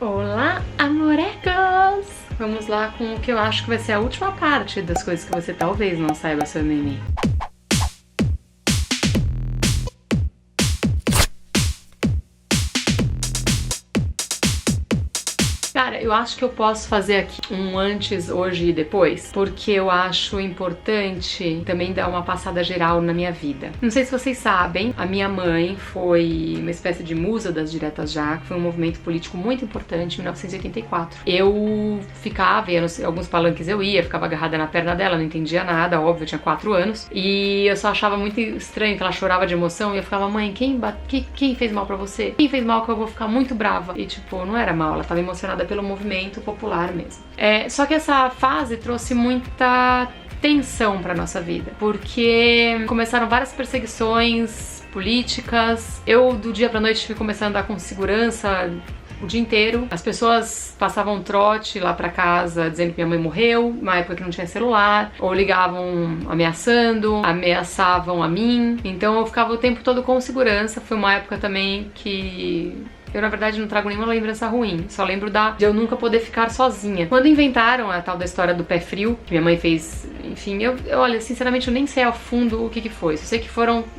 Olá, amorecos! Vamos lá com o que eu acho que vai ser a última parte das coisas que você talvez não saiba sobre mim. Cara, eu acho que eu posso fazer aqui um antes, hoje e depois, porque eu acho importante também dar uma passada geral na minha vida. Não sei se vocês sabem, a minha mãe foi uma espécie de musa das Diretas Já, que foi um movimento político muito importante em 1984. Eu ficava, alguns palanques eu ia, ficava agarrada na perna dela, não entendia nada, óbvio, eu tinha 4 anos, e eu só achava muito estranho que ela chorava de emoção, e eu ficava, mãe, quem fez mal pra você? Quem fez mal que eu vou ficar muito brava? E tipo, não era mal, ela tava emocionada pelo movimento popular mesmo. Só que essa fase trouxe muita tensão pra nossa vida, porque começaram várias perseguições políticas. Eu, do dia pra noite, fui começando a andar com segurança o dia inteiro. As pessoas passavam trote lá pra casa dizendo que minha mãe morreu, uma época que não tinha celular, ou ligavam ameaçavam a mim. Então eu ficava o tempo todo com segurança. Foi uma época também que eu, na verdade, não trago nenhuma lembrança ruim. Só lembro de eu nunca poder ficar sozinha. Quando inventaram a tal da história do pé frio, que minha mãe fez, enfim, olha, sinceramente, eu nem sei ao fundo o que foi. Só sei que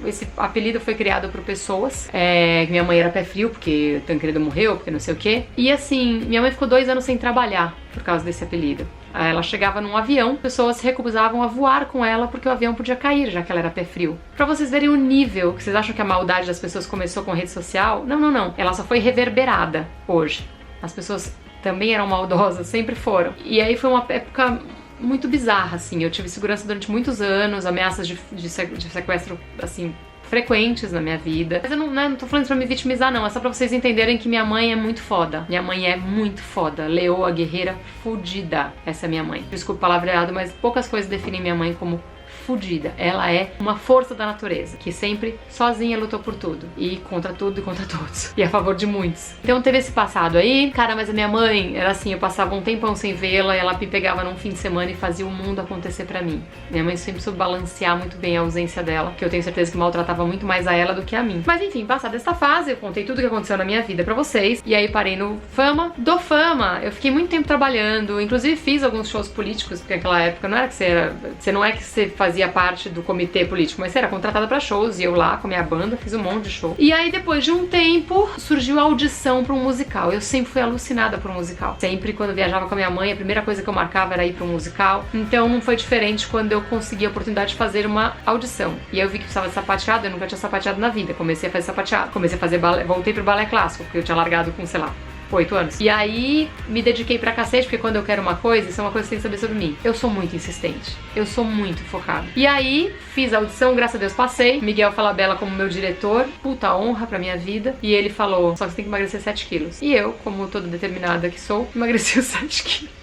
esse apelido foi criado por pessoas, que minha mãe era pé frio, porque Tancredo morreu, porque não sei o quê. E assim, minha mãe ficou 2 anos sem trabalhar por causa desse apelido. Ela chegava num avião, pessoas se recusavam a voar com ela porque o avião podia cair, já que ela era pé frio. Pra vocês verem o nível, que vocês acham que a maldade das pessoas começou com rede social? Não, não, não. Ela só foi reverberada hoje. As pessoas também eram maldosas, sempre foram. E aí foi uma época muito bizarra, assim. Eu tive segurança durante muitos anos, ameaças de sequestro, assim, frequentes na minha vida. Mas eu não tô falando isso pra me vitimizar, não. É só pra vocês entenderem que minha mãe é muito foda. Minha mãe é muito foda. Leoa, guerreira, fudida. Essa é minha mãe. Desculpa o palavreado, mas poucas coisas definem minha mãe como fudida. Ela é uma força da natureza, que sempre sozinha lutou por tudo. E contra tudo e contra todos. E a favor de muitos. Então teve esse passado aí. Cara, mas a minha mãe era assim, eu passava um tempão sem vê-la, e ela me pegava num fim de semana e fazia o mundo acontecer pra mim. Minha mãe sempre soube balancear muito bem a ausência dela, que eu tenho certeza que maltratava muito mais a ela do que a mim. Mas enfim, passada essa fase, eu contei tudo o que aconteceu na minha vida pra vocês. E aí parei no Fama. Do Fama, eu fiquei muito tempo trabalhando. Inclusive fiz alguns shows políticos, porque naquela época não era que você fazia parte do comitê político, mas você era contratada pra shows, e eu lá com a minha banda fiz um monte de show. E aí depois de um tempo surgiu a audição pra um musical. Eu sempre fui alucinada por um musical. Sempre quando eu viajava com a minha mãe, a primeira coisa que eu marcava era ir pra um musical. Então não foi diferente quando eu consegui a oportunidade de fazer uma audição. E aí eu vi que precisava de sapateado, eu nunca tinha sapateado na vida. Comecei a fazer sapateado, comecei a fazer balé, voltei pro balé clássico, porque eu tinha largado com, sei lá, 8 anos. E aí me dediquei pra cacete, porque quando eu quero uma coisa, isso é uma coisa que você tem que saber sobre mim. Eu sou muito insistente. Eu sou muito focada. E aí fiz a audição, graças a Deus passei. Miguel Falabella como meu diretor. Puta honra pra minha vida. E ele falou, só que você tem que emagrecer 7 quilos. E eu, como toda determinada que sou, emagreci os 7 quilos.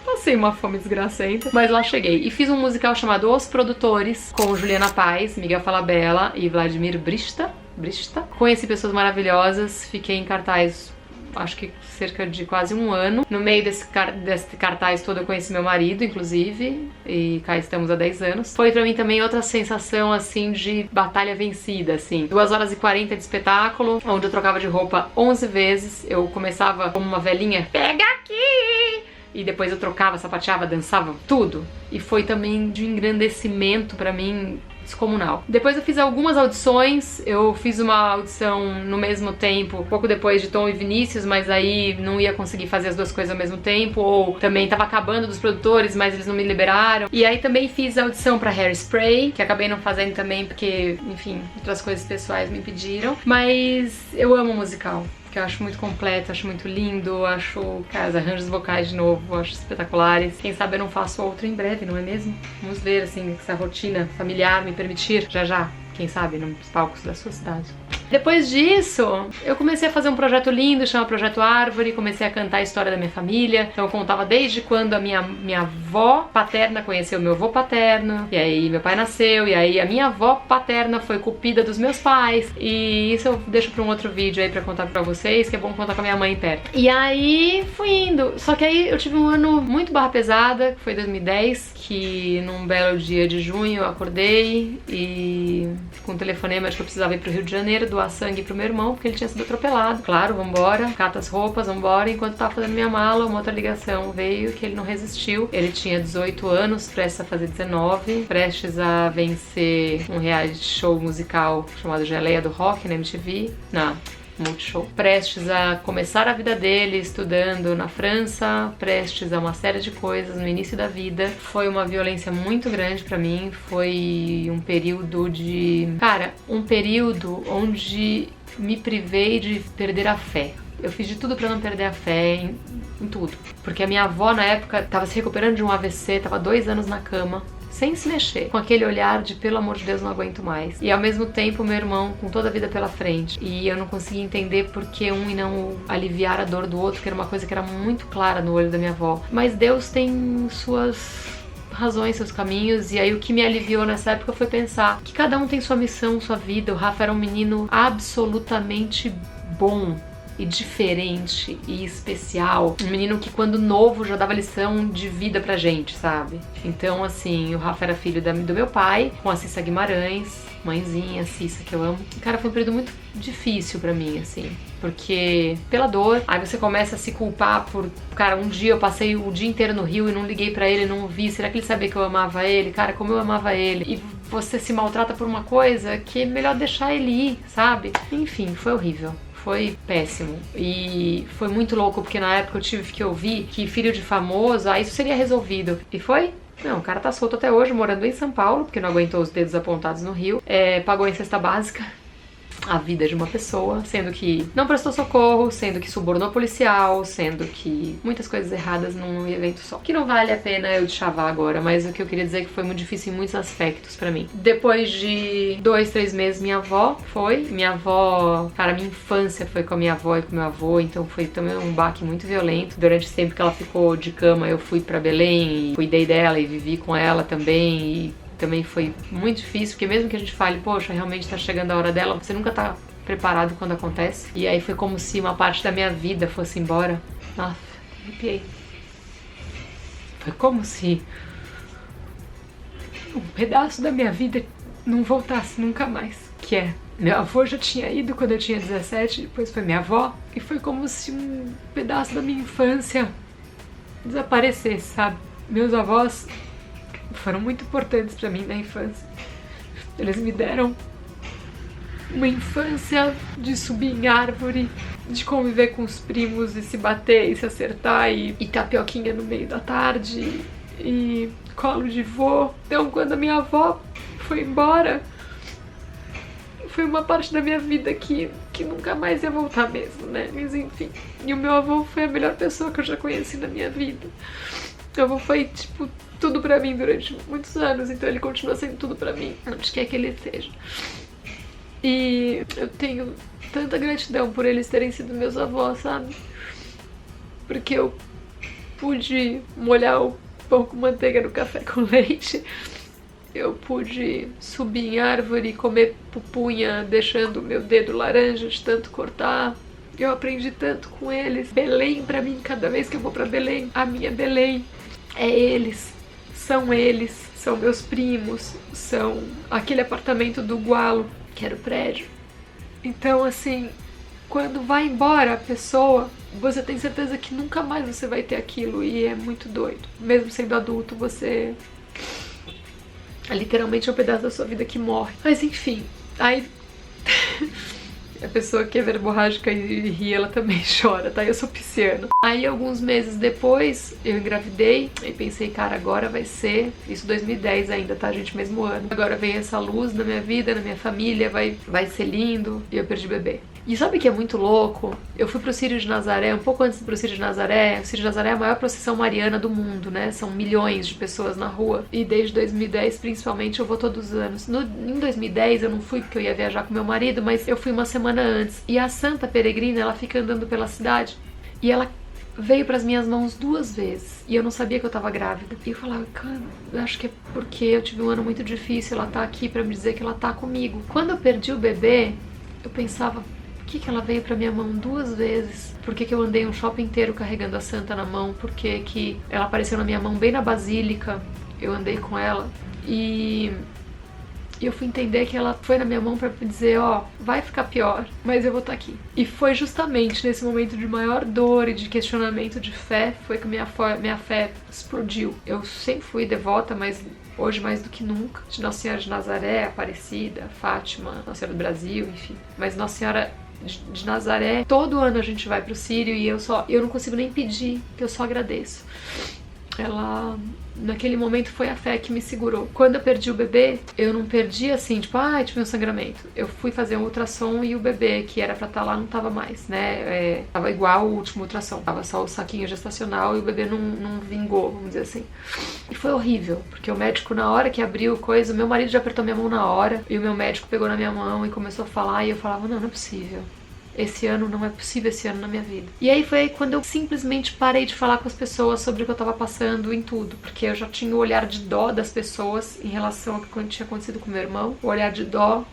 Passei uma fome desgracenta, mas lá cheguei. E fiz um musical chamado Os Produtores, com Juliana Paz, Miguel Falabella e Vladimir Brista. Conheci pessoas maravilhosas, fiquei em cartaz acho que cerca de quase um ano. No meio desse cartaz todo eu conheci meu marido, inclusive, e cá estamos há 10 anos. Foi pra mim também outra sensação, assim, de batalha vencida, assim. 2 horas e 40 de espetáculo, onde eu trocava de roupa 11 vezes. Eu começava como uma velhinha, pega aqui! E depois eu trocava, sapateava, dançava, tudo. E foi também de engrandecimento pra mim descomunal. Depois eu fiz algumas audições, eu fiz uma audição no mesmo tempo, pouco depois de Tom e Vinícius, mas aí não ia conseguir fazer as duas coisas ao mesmo tempo, ou também tava acabando dos produtores, mas eles não me liberaram. E aí também fiz a audição pra Hairspray, que acabei não fazendo também porque, enfim, outras coisas pessoais me impediram. Mas eu amo musical, que eu acho muito completo, acho muito lindo, acho, cara, os arranjos vocais de novo, acho espetaculares. Quem sabe eu não faço outro em breve, não é mesmo? Vamos ver, assim, se a rotina familiar me permitir, já, quem sabe, nos palcos da sua cidade. Depois disso, eu comecei a fazer um projeto lindo, chama Projeto Árvore, comecei a cantar a história da minha família. Então eu contava desde quando a minha avó paterna conheceu meu avô paterno, e aí meu pai nasceu, e aí a minha avó paterna foi cupida dos meus pais. E isso eu deixo pra um outro vídeo aí pra contar pra vocês, que é bom contar com a minha mãe perto. E aí fui indo, só que aí eu tive um ano muito barra pesada, que foi 2010, que num belo dia de junho eu acordei e com um telefonema de que eu precisava ir pro Rio de Janeiro doar sangue pro meu irmão, porque ele tinha sido atropelado. Claro, vambora, cata as roupas, vambora. Enquanto tava fazendo minha mala, uma outra ligação veio que ele não resistiu. Ele tinha 18 anos, prestes a fazer 19, prestes a vencer um reality show musical chamado Geleia do Rock na MTV, na Multishow. Prestes a começar a vida dele estudando na França, prestes a uma série de coisas no início da vida. Foi uma violência muito grande pra mim, foi um período de... Cara, um período onde me privei de perder a fé. Eu fiz de tudo pra não perder a fé em tudo. Porque a minha avó, na época, tava se recuperando de um AVC, tava 2 anos na cama, sem se mexer, com aquele olhar de pelo amor de Deus, não aguento mais. E ao mesmo tempo, meu irmão com toda a vida pela frente. E eu não conseguia entender por que um e não aliviar a dor do outro, que era uma coisa que era muito clara no olho da minha avó. Mas Deus tem suas razões, seus caminhos, e aí o que me aliviou nessa época foi pensar que cada um tem sua missão, sua vida. O Rafa era um menino absolutamente bom e diferente e especial. Um menino que quando novo já dava lição de vida pra gente, sabe? Então, assim, o Rafa era filho do meu pai, com a Cissa Guimarães, mãezinha, Cissa, que eu amo. E, cara, foi um período muito difícil pra mim, assim, porque pela dor, aí você começa a se culpar por, cara, um dia eu passei o dia inteiro no Rio e não liguei pra ele, não ouvi, será que ele sabia que eu amava ele? Cara, como eu amava ele. E você se maltrata por uma coisa que é melhor deixar ele ir, sabe? Enfim, foi horrível. Foi péssimo. E foi muito louco, porque na época eu tive que ouvir que filho de famoso, isso seria resolvido. E foi? Não, o cara tá solto até hoje, morando em São Paulo, porque não aguentou os dedos apontados no Rio. Pagou em cesta básica a vida de uma pessoa, sendo que não prestou socorro, sendo que subornou policial, sendo que muitas coisas erradas num evento só. Que não vale a pena eu chavar agora, mas o que eu queria dizer é que foi muito difícil em muitos aspectos pra mim. Depois de 2, 3 meses, minha avó, cara, minha infância foi com a minha avó e com meu avô, então foi também um baque muito violento. Durante o tempo que ela ficou de cama, eu fui pra Belém e cuidei dela e vivi com ela também, e também foi muito difícil, porque mesmo que a gente fale, poxa, realmente tá chegando a hora dela, você nunca tá preparado quando acontece. E aí foi como se uma parte da minha vida fosse embora. Nossa, arrepiei. Foi como se um pedaço da minha vida não voltasse nunca mais. Que é, meu avô já tinha ido quando eu tinha 17, depois foi minha avó, e foi como se um pedaço da minha infância desaparecesse, sabe? Meus avós foram muito importantes pra mim na infância. Eles me deram uma infância de subir em árvore, de conviver com os primos e se bater e se acertar e tapioquinha no meio da tarde e colo de vô. Então, quando a minha avó foi embora, foi uma parte da minha vida que nunca mais ia voltar mesmo, né? Mas enfim. E o meu avô foi a melhor pessoa que eu já conheci na minha vida. Meu avô foi, tipo, tudo pra mim durante muitos anos, então ele continua sendo tudo pra mim, onde quer que ele seja. E eu tenho tanta gratidão por eles terem sido meus avós, sabe? Porque eu pude molhar o pão com manteiga no café com leite, eu pude subir em árvore e comer pupunha deixando o meu dedo laranja de tanto cortar. Eu aprendi tanto com eles. Belém pra mim, cada vez que eu vou pra Belém, a minha Belém é eles, são meus primos, são aquele apartamento do Gualo, que era o prédio. Então, assim, quando vai embora a pessoa, você tem certeza que nunca mais você vai ter aquilo, e é muito doido. Mesmo sendo adulto, você... é literalmente um pedaço da sua vida que morre. Mas enfim, aí... a pessoa que é verborrágica e ri, ela também chora, tá? Eu sou pisciana. Aí, alguns meses depois, eu engravidei e pensei, cara, agora vai ser... Isso 2010 ainda, tá, gente? Mesmo ano. Agora vem essa luz na minha vida, na minha família, vai ser lindo. E eu perdi o bebê. E sabe o que é muito louco? Eu fui pro Círio de Nazaré, um pouco antes de pro Círio de Nazaré. O Círio de Nazaré é a maior procissão mariana do mundo, né? São milhões de pessoas na rua. E desde 2010, principalmente, eu vou todos os anos. Em 2010, eu não fui porque eu ia viajar com meu marido, mas eu fui uma semana antes. E a Santa Peregrina, ela fica andando pela cidade. E ela veio pras minhas mãos 2 vezes. E eu não sabia que eu tava grávida. E eu falava, cara, eu acho que é porque eu tive um ano muito difícil. Ela tá aqui pra me dizer que ela tá comigo. Quando eu perdi o bebê, eu pensava... Por que ela veio pra minha mão 2 vezes? Por que eu andei um shopping inteiro carregando a Santa na mão? Por que ela apareceu na minha mão bem na Basílica? Eu andei com ela. E E eu fui entender que ela foi na minha mão pra dizer, ó, vai ficar pior, mas eu vou estar aqui. E foi justamente nesse momento de maior dor e de questionamento de fé, foi que minha fé explodiu. Eu sempre fui devota, mas hoje mais do que nunca, de Nossa Senhora de Nazaré, Aparecida, Fátima, Nossa Senhora do Brasil, enfim. Mas Nossa Senhora de Nazaré, todo ano a gente vai pro Sírio e eu não consigo nem pedir, que eu só agradeço. Ela, naquele momento, foi a fé que me segurou. Quando eu perdi o bebê, eu não perdi assim, tipo, tive um sangramento. Eu fui fazer um ultrassom e o bebê, que era pra estar lá, não tava mais, né? Tava igual o último ultrassom. Tava só o saquinho gestacional e o bebê não vingou, vamos dizer assim. E foi horrível, porque o médico, na hora que abriu coisa, meu marido já apertou minha mão na hora, e o meu médico pegou na minha mão e começou a falar, e eu falava, não é possível. Esse ano não é possível, esse ano na minha vida. E aí foi quando eu simplesmente parei de falar com as pessoas sobre o que eu tava passando em tudo. Porque eu já tinha o olhar de dó das pessoas em relação ao que tinha acontecido com meu irmão. O olhar de dó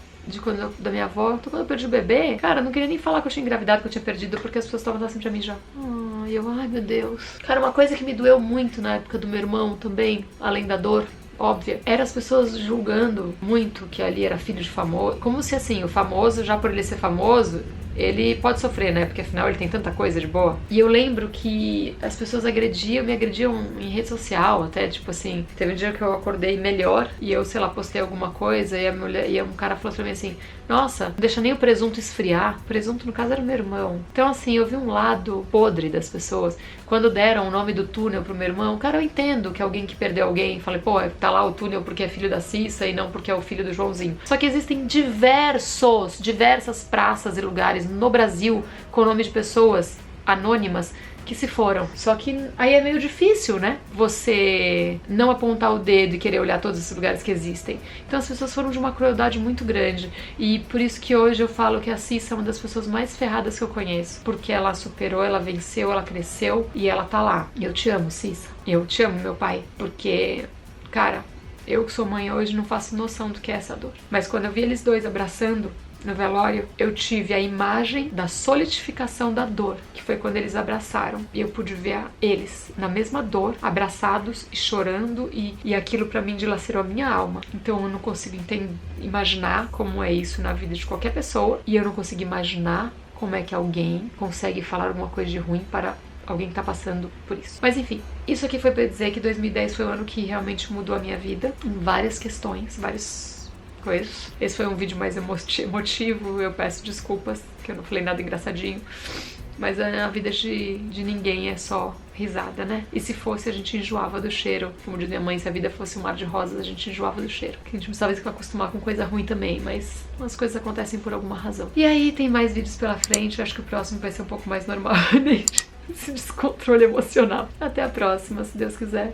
da minha avó. Então quando eu perdi o bebê, cara, eu não queria nem falar que eu tinha engravidado, que eu tinha perdido, porque as pessoas estavam assim pra mim já. Ai meu Deus. Cara, uma coisa que me doeu muito na época do meu irmão também, além da dor óbvia, era as pessoas julgando muito que ali era filho de famoso. Como se assim, o famoso, já por ele ser famoso, ele pode sofrer, né? Porque afinal ele tem tanta coisa de boa. E eu lembro que as pessoas me agrediam em rede social, até tipo assim, teve um dia que eu acordei melhor e eu, sei lá, postei alguma coisa e um cara falou pra mim assim, nossa, não deixa nem o presunto esfriar. O presunto, no caso, era meu irmão. Então assim, eu vi um lado podre das pessoas. Quando deram o nome do túnel pro meu irmão, cara, eu entendo que alguém que perdeu alguém, falei, pô, tá lá o túnel porque é filho da Cissa e não porque é o filho do Joãozinho. Só que existem diversas praças e lugares no Brasil com o nome de pessoas anônimas que se foram. Só que aí é meio difícil, né? Você não apontar o dedo e querer olhar todos esses lugares que existem. Então as pessoas foram de uma crueldade muito grande. E por isso que hoje eu falo que a Cissa é uma das pessoas mais ferradas que eu conheço. Porque ela superou, ela venceu, ela cresceu e ela tá lá. E eu te amo, Cissa. Eu te amo, meu pai. Porque, cara, eu que sou mãe hoje não faço noção do que é essa dor. Mas quando eu vi eles dois abraçando no velório, eu tive a imagem da solidificação da dor, que foi quando eles abraçaram. E eu pude ver eles na mesma dor, abraçados e chorando, e aquilo pra mim dilacerou a minha alma. Então eu não consigo imaginar como é isso na vida de qualquer pessoa, e eu não consigo imaginar como é que alguém consegue falar alguma coisa de ruim para alguém que tá passando por isso. Mas enfim, isso aqui foi pra dizer que 2010 foi o ano que realmente mudou a minha vida, em várias questões, várias coisas. Esse foi um vídeo mais emotivo, eu peço desculpas, que eu não falei nada engraçadinho, mas a vida de ninguém é só risada, né? E se fosse, a gente enjoava do cheiro. Como diz minha mãe, se a vida fosse um mar de rosas, a gente enjoava do cheiro. Que a gente precisava se acostumar com coisa ruim também, mas as coisas acontecem por alguma razão. E aí tem mais vídeos pela frente, eu acho que o próximo vai ser um pouco mais normal, né? Esse descontrole emocional. Até a próxima, se Deus quiser.